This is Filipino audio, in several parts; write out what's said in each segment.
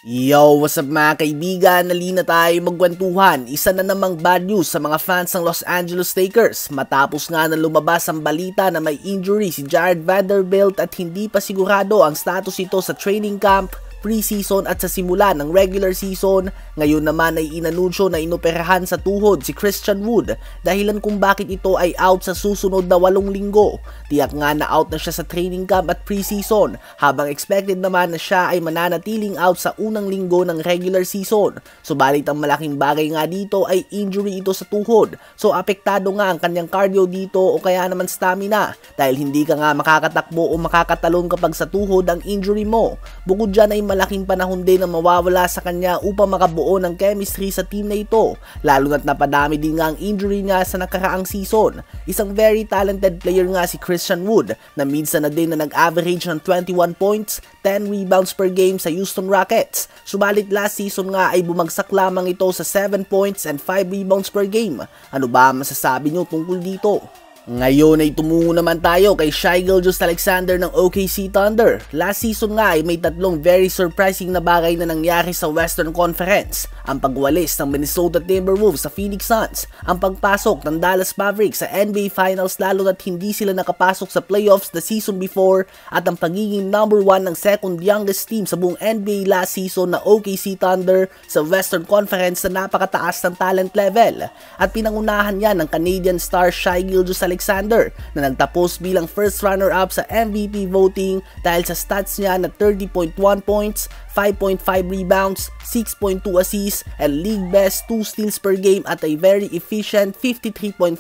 Yo, what's up mga kaibigan? Nalina tayo magkwentuhan. Isa na namang bad news sa mga fans ng Los Angeles Lakers matapos nga na lumabas ang balita na may injury si Jarred Vanderbilt at hindi pa sigurado ang status ito sa training camp, preseason at sa simula ng regular season. Ngayon naman ay inanunsyo na inoperahan sa tuhod si Christian Wood, dahilan kung bakit ito ay out sa susunod na 8 linggo. Tiyak nga na out na siya sa training camp at preseason, habang expected naman na siya ay mananatiling out sa unang linggo ng regular season. Subalit ang malaking bagay nga dito ay injury ito sa tuhod, so apektado nga ang kanyang cardio dito o kaya naman stamina, dahil hindi ka nga makakatakbo o makakatalon kapag sa tuhod ang injury mo. Bukod dyan ay malaking panahon din na mawawala sa kanya upang makabuo ng chemistry sa team na ito, lalo na't napadami din nga ang injury niya sa nakaraang season. Isang very talented player nga si Christian Wood na minsan na din na nag-average ng 21 points, 10 rebounds per game sa Houston Rockets. Subalit last season nga ay bumagsak lamang ito sa 7 points and 5 rebounds per game. Ano ba masasabi nyo tungkol dito? Ngayon ay tumungo naman tayo kay Shai Gilgeous-Alexander ng OKC Thunder. Last season nga ay may tatlong very surprising na bagay na nangyari sa Western Conference. Ang pagwalis ng Minnesota Timberwolves sa Phoenix Suns, ang pagpasok ng Dallas Mavericks sa NBA Finals lalo na't hindi sila nakapasok sa playoffs the season before, at ang pagiging number 1 ng second youngest team sa buong NBA last season na OKC Thunder sa Western Conference na napakataas ng talent level. At pinangunahan yan ng Canadian star Shai Gilgeous-Alexander na nagtapos bilang first runner-up sa MVP voting dahil sa stats niya na 30.1 points, 5.5 rebounds, 6.2 assists, and league best 2 steals per game at a very efficient 53.5%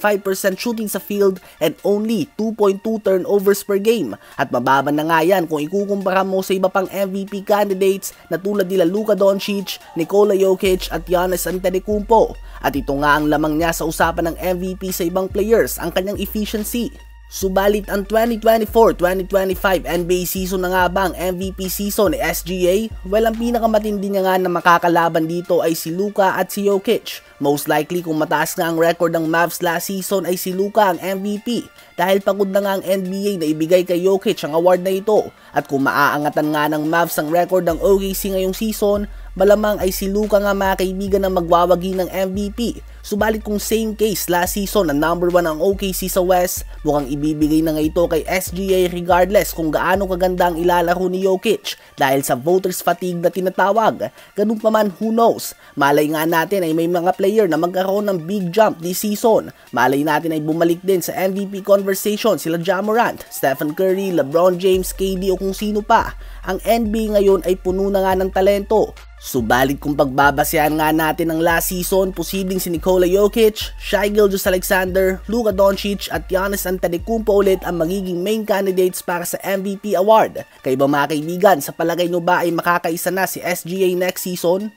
shooting sa field and only 2.2 turnovers per game. At mababa na nga yan kung ikukumpara mo sa iba pang MVP candidates na tulad nila Luka Doncic, Nikola Jokic at Giannis Antetokounmpo. At ito nga ang lamang niya sa usapan ng MVP sa ibang players, ang kanyang efficiency. Subalit ang 2024-2025 NBA season na nga ba ang MVP season ni SGA? Well, ang pinakamatindi niya nga na makakalaban dito ay si Luka at si Jokic. Most likely kung mataas nga ang record ng Mavs last season ay si Luka ang MVP, dahil pagod na nga ang NBA na ibigay kay Jokic ang award na ito. At kung maaangatan nga ng Mavs ang record ng OKC ngayong season, malamang ay si Luka nga mga kaibigan na magwawagi ng MVP. Subalit kung same case last season na number 1 ang OKC sa West, mukhang ibibigay na nga ito kay SGA regardless kung gaano kaganda ang ilalaro ni Jokic dahil sa voters fatigue na tinatawag. Ganun pa man, who knows? Malay nga natin ay may mga player na magkaroon ng big jump this season. Malay natin ay bumalik din sa MVP conversation sila Ja Morant, Stephen Curry, LeBron James, KD o kung sino pa. Ang NBA ngayon ay puno na nga ng talento. Subalit kung pagbabasehan nga natin ng last season, posibleng si Nikola Jokic, Shai Gilgeous-Alexander, Luka Doncic at Giannis Antetokounmpo ulit ang magiging main candidates para sa MVP award. Kayo ba mga kaibigan, sa palagay nyo ba ay makakaisa na si SGA next season?